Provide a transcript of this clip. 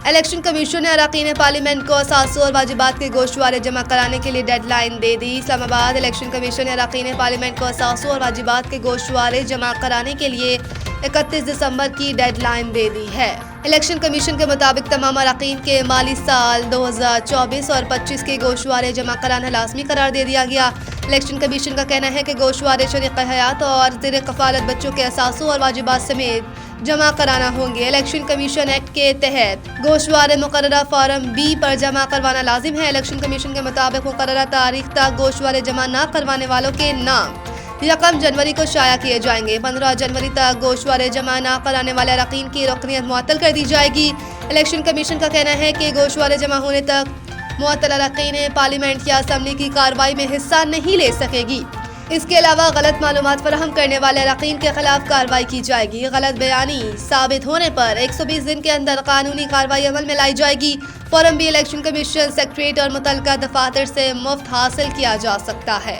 Election commission نے اراکین parliament کو اثاثوں اور واجبات کے گوشوارے جمع کرانے کے لیے ڈیڈ لائن دے دی۔ اسلام آباد الیکشن کمیشن نے اراکین پارلیمنٹ کو اثاثوں اور واجبات کے گوشوارے جمع کرانے کے لیے 31 دسمبر کی ڈیڈ لائن دے دی ہے۔ الیکشن کمیشن کے مطابق تمام اراکین کے مالی سال 2024 اور 25 کے گوشوارے جمع کرانا لازمی قرار دے دیا گیا۔ الیکشن کمیشن کا کہنا ہے کہ گوشوارے شریک حیات اور زیر کفالت بچوں کے اثاثوں اور واجبات سمیت جمع کرانا ہوں گے۔ الیکشن کمیشن ایکٹ کے تحت گوشوارے مقررہ فارم بی پر جمع کروانا لازم ہے۔ الیکشن کمیشن کے مطابق مقررہ تاریخ تک گوشوارے جمع نہ کروانے والوں کے نام 1 جنوری کو شائع کیے جائیں گے۔ 15 جنوری تک گوشوارے جمع نہ کرانے والے اراکین کی رکنیت معطل کر دی جائے گی۔ الیکشن کمیشن کا کہنا ہے کہ گوشوارے جمع ہونے تک معطل اراکین پارلیمنٹ یا اسمبلی کی کارروائی میں حصہ نہیں لے سکے گی۔ اس کے علاوہ غلط معلومات فراہم کرنے والے اراکین کے خلاف کارروائی کی جائے گی۔ غلط بیانی ثابت ہونے پر 120 دن کے اندر قانونی کارروائی عمل میں لائی جائے گی۔ فارم بھی الیکشن کمیشن سیکریٹریٹ اور متعلقہ دفاتر سے مفت حاصل کیا جا سکتا ہے۔